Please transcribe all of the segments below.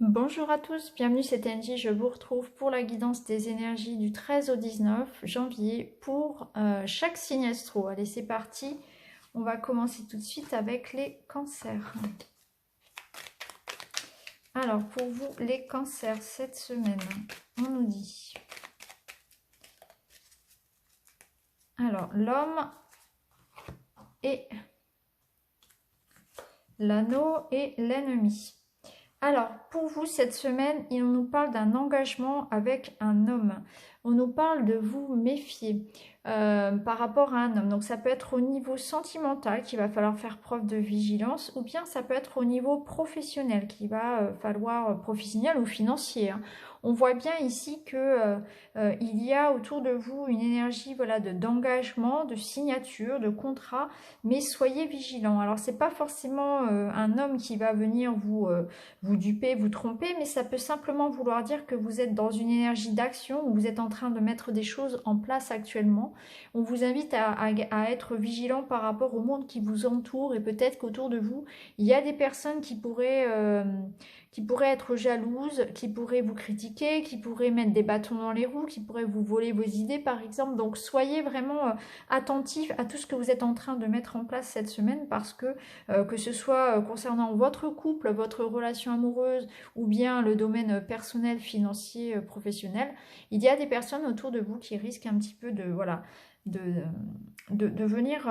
Bonjour à tous, bienvenue, c'est Angie, je vous retrouve pour la guidance des énergies du 13 au 19 janvier pour chaque signe astro. Allez, c'est parti, on va commencer tout de suite avec les cancers. Alors, pour vous, les cancers, cette semaine, on nous dit... Alors, l'homme et l'anneau et l'ennemi. Alors, pour vous, cette semaine, il nous parle d'un engagement avec un homme. On nous parle de vous méfier par rapport à un homme. Donc, ça peut être au niveau sentimental qu'il va falloir faire preuve de vigilance, ou bien ça peut être au niveau professionnel qu'il va falloir, professionnel ou financier, hein. On voit bien ici que il y a autour de vous une énergie, voilà, d'engagement, de signature, de contrat, mais soyez vigilants. Alors, c'est pas forcément un homme qui va venir vous duper, vous tromper, mais ça peut simplement vouloir dire que vous êtes dans une énergie d'action, où vous êtes en train de mettre des choses en place actuellement. On vous invite à être vigilant par rapport au monde qui vous entoure, et peut-être qu'autour de vous, il y a des personnes qui pourraient être jalouses, qui pourraient vous critiquer, qui pourraient mettre des bâtons dans les roues, qui pourraient vous voler vos idées par exemple. Donc soyez vraiment attentifs à tout ce que vous êtes en train de mettre en place cette semaine, parce que ce soit concernant votre couple, votre relation amoureuse ou bien le domaine personnel, financier, professionnel, il y a des personnes autour de vous qui risquent un petit peu de, voilà, de, de venir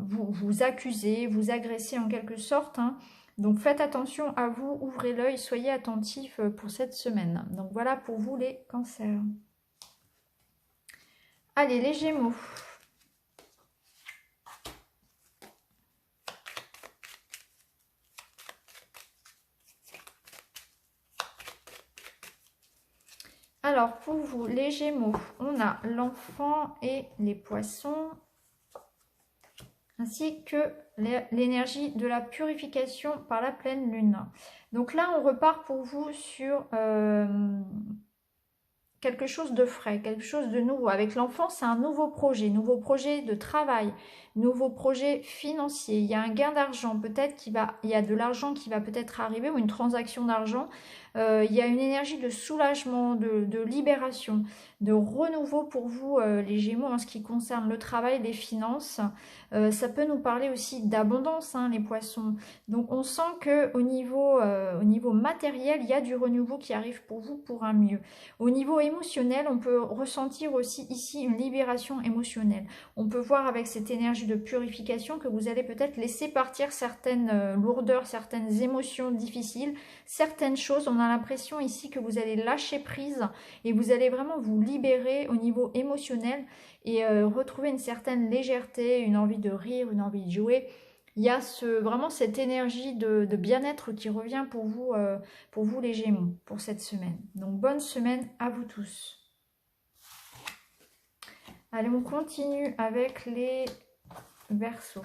vous accuser, vous agresser en quelque sorte, hein. Donc faites attention à vous, ouvrez l'œil, soyez attentifs pour cette semaine. Donc voilà pour vous les cancers. Allez, les gémeaux. Alors, pour vous, les Gémeaux, on a l'enfant et les poissons, ainsi que l'énergie de la purification par la pleine lune. Donc là, on repart pour vous sur quelque chose de frais, quelque chose de nouveau. Avec l'enfant, c'est un nouveau projet de travail, nouveau projet financier. Il y a un gain d'argent, peut-être il y a de l'argent qui va peut-être arriver, ou une transaction d'argent. Il y a une énergie de soulagement, de libération, de renouveau pour vous, les Gémeaux, en ce qui concerne le travail, les finances. Ça peut nous parler aussi d'abondance, hein, les poissons. Donc on sent qu'au niveau matériel, il y a du renouveau qui arrive pour vous pour un mieux. Au niveau émotionnel, on peut ressentir aussi ici une libération émotionnelle. On peut voir avec cette énergie de purification que vous allez peut-être laisser partir certaines lourdeurs, certaines émotions difficiles, certaines choses. On a l'impression ici que vous allez lâcher prise et vous allez vraiment vous libérer au niveau émotionnel et retrouver une certaine légèreté, une envie de rire, une envie de jouer. Il y a vraiment cette énergie de bien-être qui revient pour vous les Gémeaux, pour cette semaine. Donc bonne semaine à vous tous. Allez, on continue avec les Verseaux.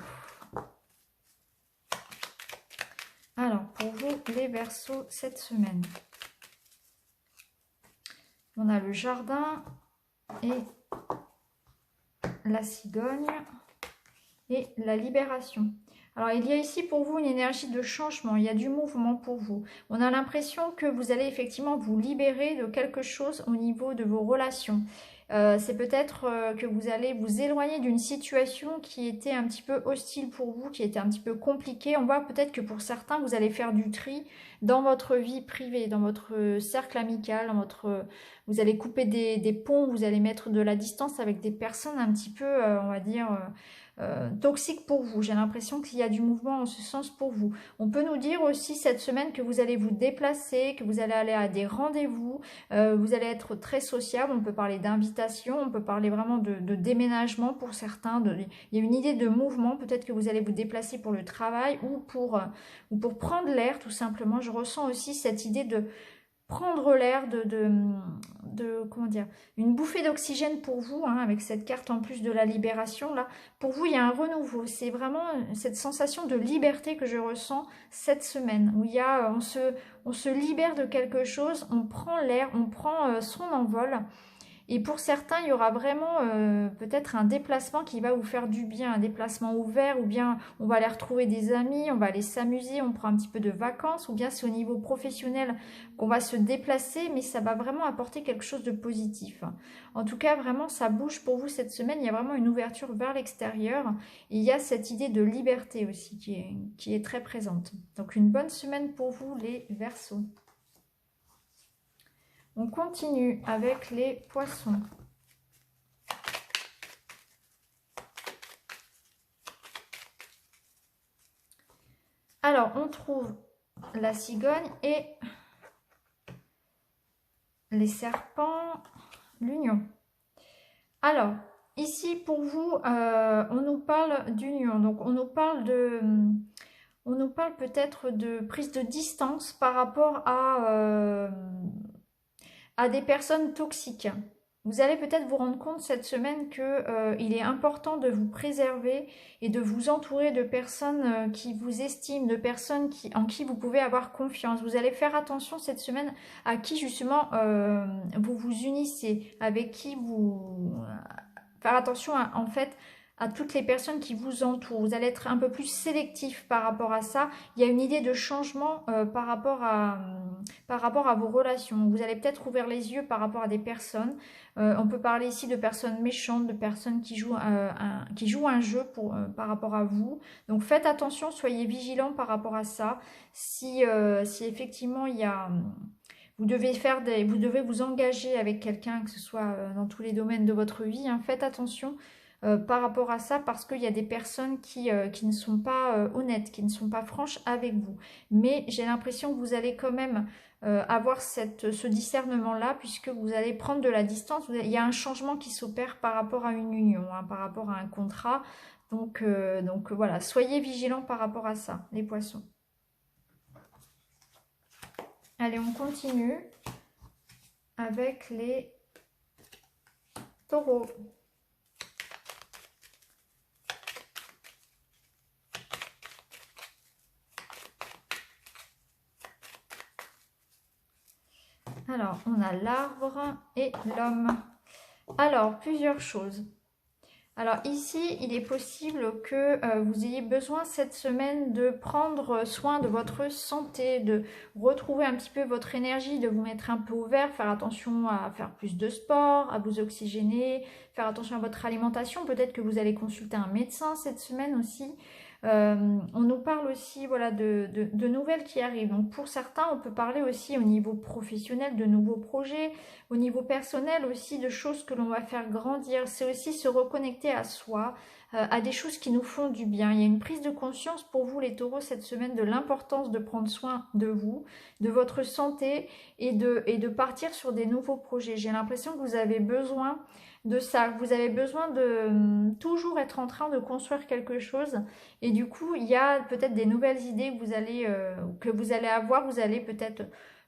Alors, pour vous, les Verseaux, cette semaine, on a le jardin et la cigogne et la libération. Alors, il y a ici pour vous une énergie de changement, il y a du mouvement pour vous. On a l'impression que vous allez effectivement vous libérer de quelque chose au niveau de vos relations. C'est peut-être que vous allez vous éloigner d'une situation qui était un petit peu hostile pour vous, qui était un petit peu compliquée. On voit peut-être que pour certains, vous allez faire du tri dans votre vie privée, dans votre cercle amical, vous allez couper des ponts, vous allez mettre de la distance avec des personnes un petit peu, on va dire... toxique pour vous. J'ai l'impression qu'il y a du mouvement en ce sens pour vous. On peut nous dire aussi cette semaine que vous allez vous déplacer, que vous allez aller à des rendez-vous, vous allez être très sociable. On peut parler d'invitation, on peut parler vraiment de déménagement pour certains. Il y a une idée de mouvement, peut-être que vous allez vous déplacer pour le travail ou pour prendre l'air tout simplement. Je ressens aussi cette idée de prendre l'air, comment dire, une bouffée d'oxygène pour vous, hein, avec cette carte en plus de la libération là. Pour vous, il y a un renouveau. C'est vraiment cette sensation de liberté que je ressens cette semaine, où il y a, on se libère de quelque chose, on prend l'air, on prend son envol. Et pour certains, il y aura vraiment peut-être un déplacement qui va vous faire du bien, un déplacement ouvert, ou bien on va aller retrouver des amis, on va aller s'amuser, on prend un petit peu de vacances, ou bien c'est au niveau professionnel qu'on va se déplacer, mais ça va vraiment apporter quelque chose de positif. En tout cas, vraiment, ça bouge pour vous cette semaine, il y a vraiment une ouverture vers l'extérieur, et il y a cette idée de liberté aussi qui est très présente. Donc une bonne semaine pour vous les Verseaux. On continue avec les Poissons. Alors, on trouve la cigogne et les serpents, l'union. Alors, ici pour vous, on nous parle d'union. Donc, on nous parle peut-être de prise de distance par rapport à des personnes toxiques. Vous allez peut-être vous rendre compte cette semaine qu'il est important de vous préserver et de vous entourer de personnes qui vous estiment, de personnes en qui vous pouvez avoir confiance. Vous allez faire attention cette semaine à qui justement vous vous unissez, avec qui vous... Faire attention en fait à toutes les personnes qui vous entourent. Vous allez être un peu plus sélectif par rapport à ça. Il y a une idée de changement par rapport à vos relations. Vous allez peut-être ouvrir les yeux par rapport à des personnes. On peut parler ici de personnes méchantes, de personnes qui jouent un jeu par rapport à vous. Donc faites attention, soyez vigilants par rapport à ça. Si effectivement il y a... Vous devez vous engager avec quelqu'un, que ce soit dans tous les domaines de votre vie. Hein. Faites attention par rapport à ça parce qu'il y a des personnes qui ne sont pas honnêtes, qui ne sont pas franches avec vous. Mais j'ai l'impression que vous allez quand même avoir ce discernement-là puisque vous allez prendre de la distance. Il y a un changement qui s'opère par rapport à une union, hein, par rapport à un contrat. Donc voilà, soyez vigilants par rapport à ça, les poissons. Allez, on continue avec les taureaux. Alors, on a l'arbre et l'homme. Alors, plusieurs choses. Alors ici, il est possible que vous ayez besoin cette semaine de prendre soin de votre santé, de retrouver un petit peu votre énergie, de vous mettre un peu au vert, faire attention à faire plus de sport, à vous oxygéner, faire attention à votre alimentation. Peut-être que vous allez consulter un médecin cette semaine aussi. On nous parle aussi voilà, de nouvelles qui arrivent. Donc pour certains, on peut parler aussi au niveau professionnel de nouveaux projets, au niveau personnel aussi de choses que l'on va faire grandir. C'est aussi se reconnecter à soi, à des choses qui nous font du bien. Il y a une prise de conscience pour vous les taureaux cette semaine de l'importance de prendre soin de vous, de votre santé et de partir sur des nouveaux projets. J'ai l'impression que vous avez besoin de ça, vous avez besoin de toujours être en train de construire quelque chose et du coup il y a peut-être des nouvelles idées que vous allez avoir, vous allez peut-être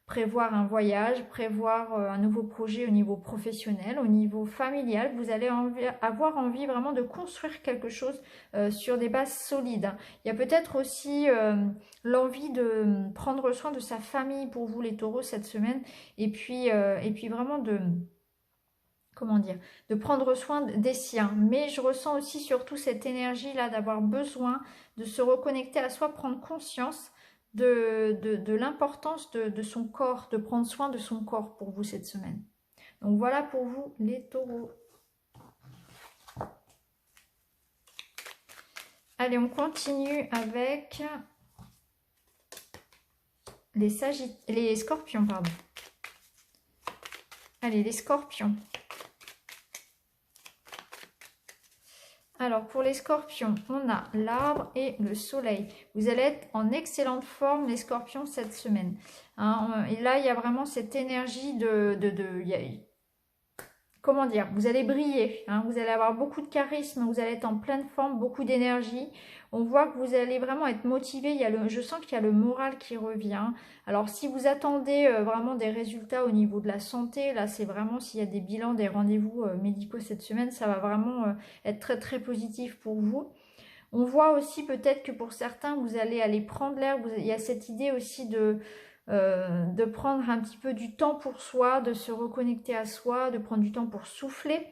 prévoir un voyage, prévoir un nouveau projet au niveau professionnel, au niveau familial, vous allez avoir envie vraiment de construire quelque chose sur des bases solides. Il y a peut-être aussi l'envie de prendre soin de sa famille pour vous les taureaux cette semaine et puis vraiment de prendre soin des siens. Mais je ressens aussi surtout cette énergie-là d'avoir besoin de se reconnecter à soi, prendre conscience de l'importance de son corps, de prendre soin de son corps pour vous cette semaine. Donc voilà pour vous les taureaux. Allez, on continue avec les scorpions, pardon. Allez, les scorpions. Alors, pour les scorpions, on a l'arbre et le soleil. Vous allez être en excellente forme, les scorpions, cette semaine. Hein, et là, il y a vraiment cette énergie comment dire, vous allez briller, hein, vous allez avoir beaucoup de charisme, vous allez être en pleine forme, beaucoup d'énergie. On voit que vous allez vraiment être motivé, je sens qu'il y a le moral qui revient. Alors si vous attendez vraiment des résultats au niveau de la santé, là c'est vraiment s'il y a des bilans, des rendez-vous médicaux cette semaine, ça va vraiment être très très positif pour vous. On voit aussi peut-être que pour certains, vous allez aller prendre l'air, il y a cette idée aussi de prendre un petit peu du temps pour soi, de se reconnecter à soi, de prendre du temps pour souffler.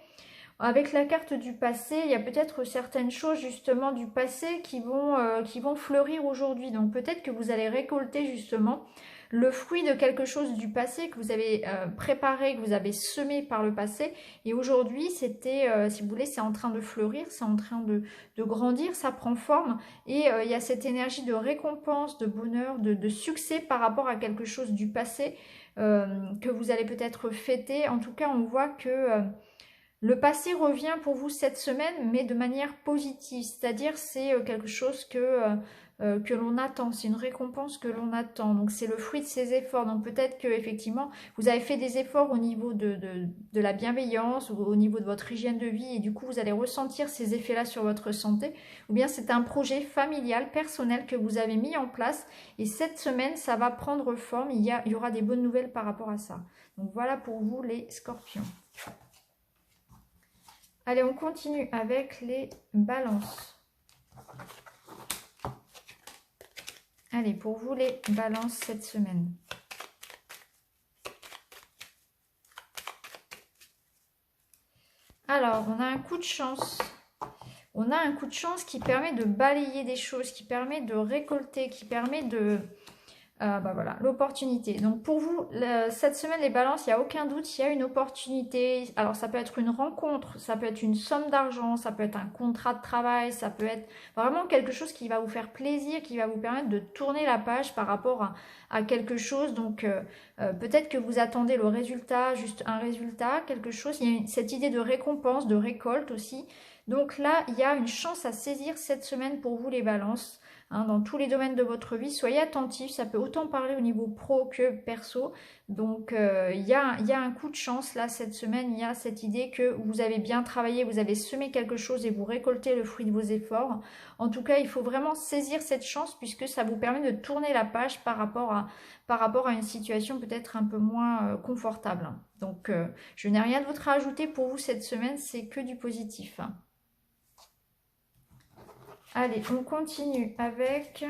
Avec la carte du passé, il y a peut-être certaines choses justement du passé qui vont fleurir aujourd'hui. Donc peut-être que vous allez récolter justement le fruit de quelque chose du passé que vous avez préparé, que vous avez semé par le passé. Et aujourd'hui, si vous voulez, c'est en train de fleurir, c'est en train de grandir, ça prend forme. Et il y a cette énergie de récompense, de bonheur, de succès par rapport à quelque chose du passé que vous allez peut-être fêter. En tout cas, on voit que le passé revient pour vous cette semaine, mais de manière positive, c'est-à-dire c'est quelque chose que l'on attend, c'est une récompense que l'on attend, donc c'est le fruit de ses efforts, donc peut-être que effectivement vous avez fait des efforts au niveau de la bienveillance, ou au niveau de votre hygiène de vie, et du coup vous allez ressentir ces effets-là sur votre santé, ou bien c'est un projet familial, personnel que vous avez mis en place, et cette semaine ça va prendre forme, il y aura des bonnes nouvelles par rapport à ça. Donc voilà pour vous les scorpions. Allez, on continue avec les balances. Allez, pour vous les balances cette semaine. Alors, on a un coup de chance. On a un coup de chance qui permet de balayer des choses, qui permet de récolter, qui permet de... voilà, l'opportunité. Donc pour vous, cette semaine, les balances, il n'y a aucun doute, il y a une opportunité. Alors ça peut être une rencontre, ça peut être une somme d'argent, ça peut être un contrat de travail, ça peut être vraiment quelque chose qui va vous faire plaisir, qui va vous permettre de tourner la page par rapport à quelque chose. Donc peut-être que vous attendez le résultat, juste un résultat, quelque chose. Il y a cette idée de récompense, de récolte aussi. Donc là, il y a une chance à saisir cette semaine pour vous les balances. Dans tous les domaines de votre vie, soyez attentifs, ça peut autant parler au niveau pro que perso, donc il y a un coup de chance là cette semaine, il y a cette idée que vous avez bien travaillé, vous avez semé quelque chose et vous récoltez le fruit de vos efforts. En tout cas, il faut vraiment saisir cette chance puisque ça vous permet de tourner la page par rapport à une situation peut-être un peu moins confortable. Donc je n'ai rien d'autre à ajouter pour vous cette semaine, c'est que du positif. Allez, on continue avec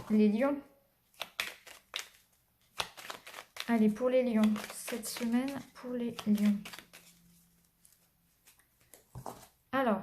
les lions. Allez, pour les lions, cette semaine, pour les lions. Alors,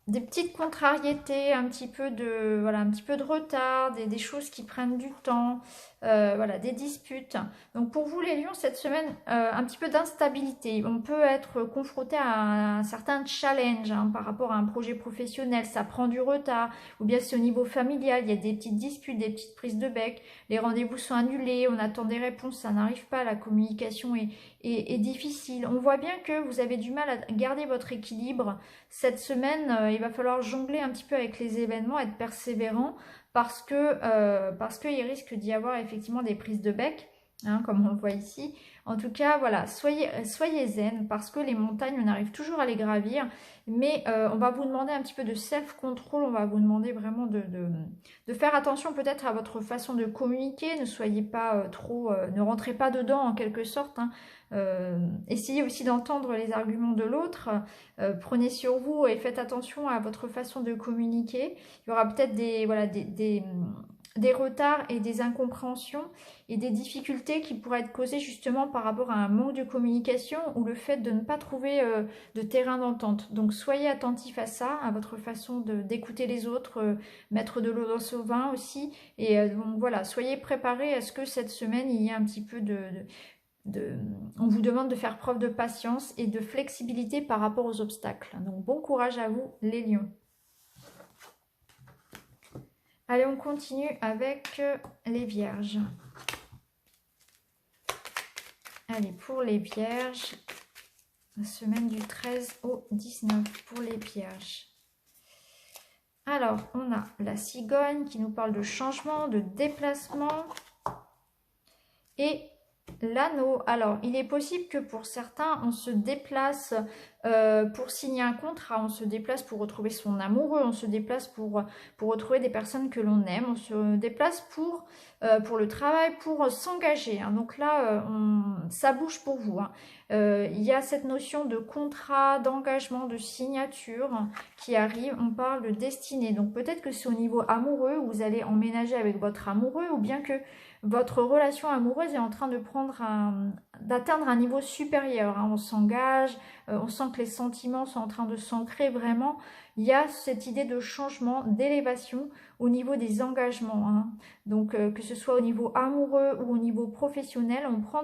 des petites contrariétés, un petit peu de retard, des choses qui prennent du temps, voilà, des disputes. Donc pour vous les lions, cette semaine, un petit peu d'instabilité. On peut être confronté à un certain challenge par rapport à un projet professionnel, ça prend du retard, ou bien c'est au niveau familial, il y a des petites disputes, des petites prises de bec, les rendez-vous sont annulés, on attend des réponses, ça n'arrive pas, la communication est difficile. On voit bien que vous avez du mal à garder votre équilibre. Cette semaine, il va falloir jongler un petit peu avec les événements, être persévérant parce qu'il risque d'y avoir effectivement des prises de bec, comme on le voit ici. En tout cas, voilà, soyez zen parce que les montagnes, on arrive toujours à les gravir, mais on va vous demander un petit peu de self-control, on va vous demander vraiment de faire attention peut-être à votre façon de communiquer, ne soyez pas ne rentrez pas dedans en quelque sorte, essayez aussi d'entendre les arguments de l'autre, prenez sur vous et faites attention à votre façon de communiquer. Il y aura peut-être des retards et des incompréhensions et des difficultés qui pourraient être causées justement par rapport à un manque de communication ou le fait de ne pas trouver de terrain d'entente. Donc soyez attentifs à ça, à votre façon d'écouter les autres, mettre de l'eau dans son vin aussi. Et donc voilà, soyez préparés à ce que cette semaine, il y ait un petit peu on vous demande de faire preuve de patience et de flexibilité par rapport aux obstacles. Donc bon courage à vous les lions. Allez, on continue avec les vierges. Allez, pour les vierges, la semaine du 13 au 19 pour les vierges. Alors, on a la cigogne qui nous parle de changement, de déplacement et l'anneau. Alors, il est possible que pour certains, on se déplace pour signer un contrat, on se déplace pour retrouver son amoureux, on se déplace pour retrouver des personnes que l'on aime, on se déplace pour le travail, pour s'engager. Hein. Donc là, ça bouge pour vous. Hein. Il y a cette notion de contrat, d'engagement, de signature qui arrive. On parle de destinée. Donc peut-être que c'est au niveau amoureux, vous allez emménager avec votre amoureux, ou bien que votre relation amoureuse est en train de d'atteindre un niveau supérieur. Hein. On s'engage, on sent que les sentiments sont en train de s'ancrer vraiment. Il y a cette idée de changement, d'élévation au niveau des engagements. Hein. Donc que ce soit au niveau amoureux ou au niveau professionnel, on prend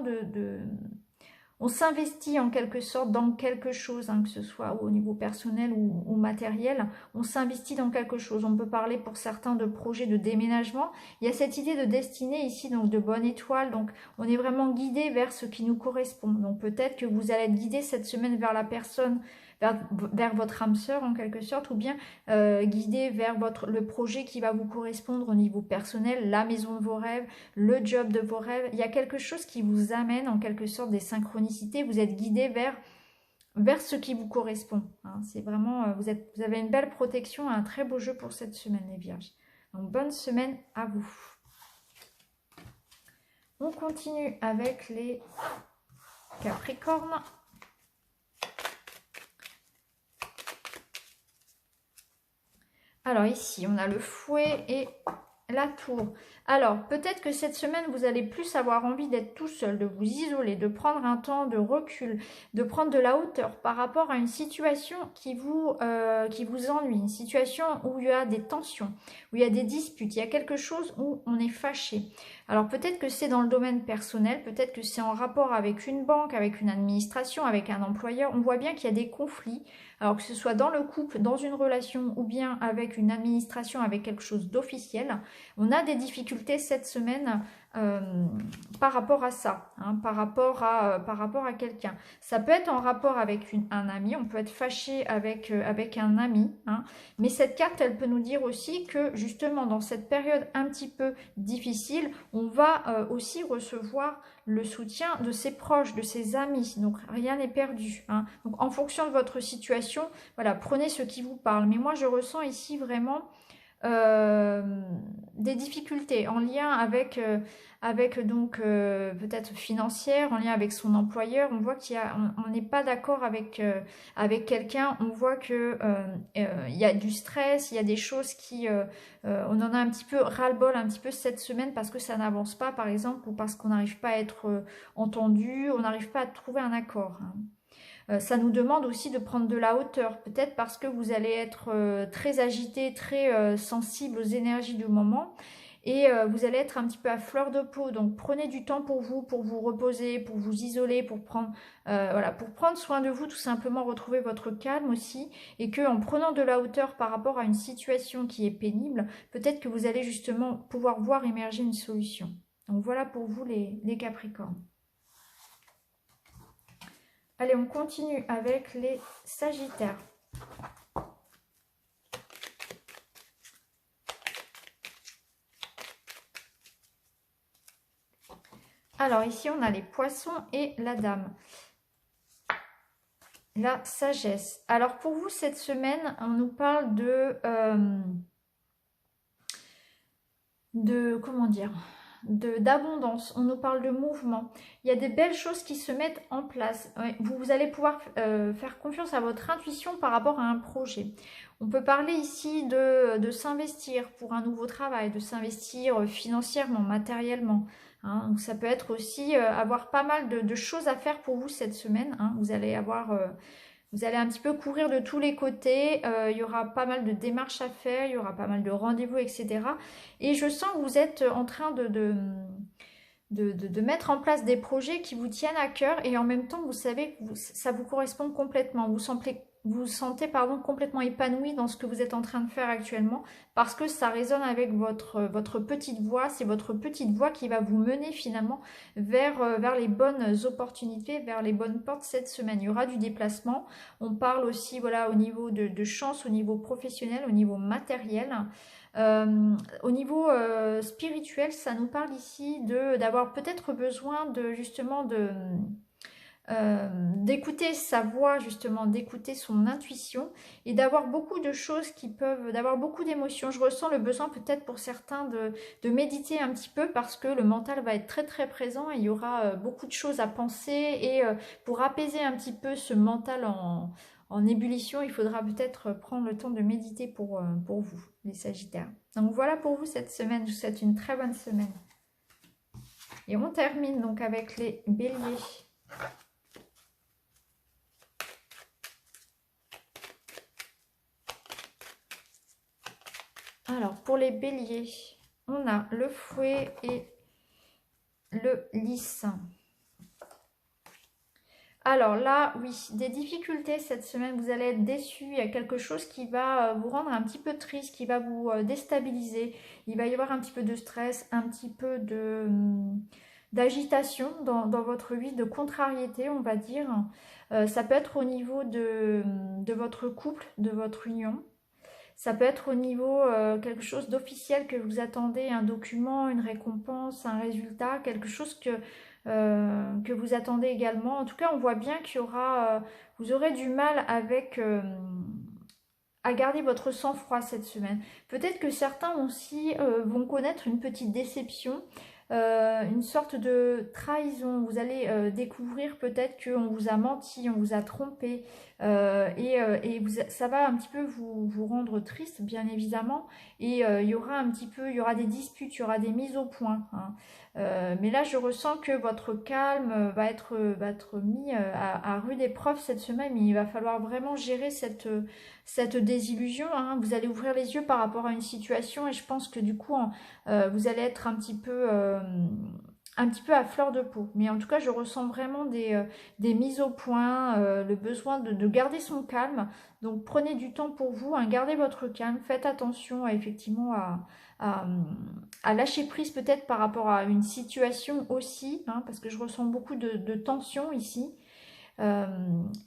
on s'investit en quelque sorte dans quelque chose, hein, que ce soit au niveau personnel ou matériel, on s'investit dans quelque chose. On peut parler pour certains de projets de déménagement. Il y a cette idée de destinée ici, donc de bonne étoile, donc on est vraiment guidé vers ce qui nous correspond. Donc peut-être que vous allez être guidé cette semaine vers la personne, vers votre âme sœur en quelque sorte, ou bien guidé vers le projet qui va vous correspondre au niveau personnel, la maison de vos rêves, le job de vos rêves. Il y a quelque chose qui vous amène en quelque sorte des synchronicités. Vous êtes guidé vers ce qui vous correspond. Hein. C'est vraiment, vous avez une belle protection, un très beau jeu pour cette semaine, les vierges. Donc bonne semaine à vous. On continue avec les capricornes. Alors ici, on a le fouet et la tour. Alors, peut-être que cette semaine, vous allez plus avoir envie d'être tout seul, de vous isoler, de prendre un temps de recul, de prendre de la hauteur par rapport à une situation qui vous ennuie, une situation où il y a des tensions, où il y a des disputes, il y a quelque chose où on est fâché. Alors, peut-être que c'est dans le domaine personnel, peut-être que c'est en rapport avec une banque, avec une administration, avec un employeur. On voit bien qu'il y a des conflits. Alors que ce soit dans le couple, dans une relation ou bien avec une administration, avec quelque chose d'officiel, on a des difficultés cette semaine par rapport à ça, hein, par rapport à quelqu'un. Ça peut être en rapport avec un ami, on peut être fâché avec un ami, hein, mais cette carte, elle peut nous dire aussi que justement dans cette période un petit peu difficile, on va aussi recevoir le soutien de ses proches, de ses amis. Donc rien n'est perdu. Hein. Donc en fonction de votre situation, voilà, prenez ce qui vous parle. Mais moi je ressens ici vraiment des difficultés en lien avec donc peut-être financière, en lien avec son employeur. On voit on n'est pas d'accord avec quelqu'un. On voit que il y a du stress, il y a des choses on en a un petit peu ras-le-bol un petit peu cette semaine parce que ça n'avance pas par exemple, ou parce qu'on n'arrive pas à être entendu, on n'arrive pas à trouver un accord. Hein. Ça nous demande aussi de prendre de la hauteur, peut-être parce que vous allez être très agité, très sensible aux énergies du moment, et vous allez être un petit peu à fleur de peau. Donc prenez du temps pour vous reposer, pour vous isoler, voilà, pour prendre soin de vous, tout simplement retrouver votre calme aussi, et que en prenant de la hauteur par rapport à une situation qui est pénible, peut-être que vous allez justement pouvoir voir émerger une solution. Donc voilà pour vous les Capricornes. Allez, on continue avec les Sagittaires. Alors ici, on a les Poissons et la Dame. La sagesse. Alors pour vous, cette semaine, on nous parle comment dire, d'abondance, on nous parle de mouvement. Il y a des belles choses qui se mettent en place. Vous allez pouvoir faire confiance à votre intuition par rapport à un projet. On peut parler ici de s'investir pour un nouveau travail, de s'investir financièrement, matériellement. Hein. Donc ça peut être aussi avoir pas mal de choses à faire pour vous cette semaine. Hein. Vous allez un petit peu courir de tous les côtés, il y aura pas mal de démarches à faire, il y aura pas mal de rendez-vous, etc. Et je sens que vous êtes en train de mettre en place des projets qui vous tiennent à cœur, et en même temps, vous savez que ça vous correspond complètement. Vous sentez complètement épanoui dans ce que vous êtes en train de faire actuellement, parce que ça résonne avec votre petite voix. C'est votre petite voix qui va vous mener finalement vers les bonnes opportunités, vers les bonnes portes cette semaine. Il y aura du déplacement. On parle aussi, voilà, au niveau de chance, au niveau professionnel, au niveau matériel. Au niveau spirituel, ça nous parle ici d'avoir peut-être besoin d'écouter sa voix justement, d'écouter son intuition et d'avoir beaucoup de choses d'avoir beaucoup d'émotions. Je ressens le besoin peut-être pour certains de méditer un petit peu parce que le mental va être très très présent et il y aura beaucoup de choses à penser et pour apaiser un petit peu ce mental en ébullition, il faudra peut-être prendre le temps de méditer pour vous, les Sagittaires. Donc voilà pour vous cette semaine, je vous souhaite une très bonne semaine. Et on termine donc avec les Béliers. Alors, pour les Béliers, on a le Fouet et le Lys. Alors là, oui, des difficultés cette semaine, vous allez être déçus. Il y a quelque chose qui va vous rendre un petit peu triste, qui va vous déstabiliser. Il va y avoir un petit peu de stress, un petit peu d'agitation dans votre vie, de contrariété, on va dire. Ça peut être au niveau de votre couple, de votre union. Ça peut être au niveau quelque chose d'officiel que vous attendez, un document, une récompense, un résultat, quelque chose que vous attendez également. En tout cas, on voit bien qu'il y aura, vous aurez du mal à garder votre sang-froid cette semaine. Peut-être que certains aussi vont connaître une petite déception, une sorte de trahison. Vous allez découvrir peut-être qu'on vous a menti, on vous a trompé, ça va un petit peu vous rendre triste, bien évidemment. Et il y aura il y aura des disputes, il y aura des mises au point, hein. Mais là, je ressens que votre calme va être mis à rude épreuve cette semaine. Il va falloir vraiment gérer cette désillusion, hein. Vous allez ouvrir les yeux par rapport à une situation et je pense que du coup, vous allez être un petit peu à fleur de peau. Mais en tout cas, je ressens vraiment des mises au point, le besoin de garder son calme. Donc prenez du temps pour vous, hein, gardez votre calme, faites attention effectivement à, à lâcher prise peut-être par rapport à une situation aussi, hein, parce que je ressens beaucoup de tension ici. Euh,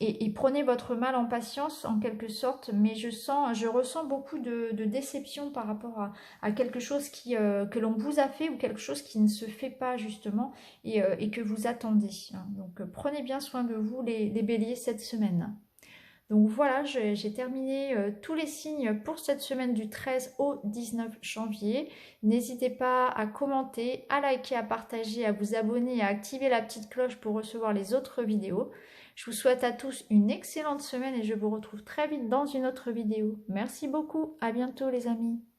et prenez votre mal en patience en quelque sorte, mais je ressens beaucoup de déception par rapport à quelque chose que l'on vous a fait ou quelque chose qui ne se fait pas justement et que vous attendez, hein. Donc prenez bien soin de vous les béliers cette semaine. Donc voilà, j'ai terminé tous les signes pour cette semaine du 13 au 19 janvier. N'hésitez pas à commenter, à liker, à partager, à vous abonner et à activer la petite cloche pour recevoir les autres vidéos. Je vous souhaite à tous une excellente semaine et je vous retrouve très vite dans une autre vidéo. Merci beaucoup, à bientôt les amis.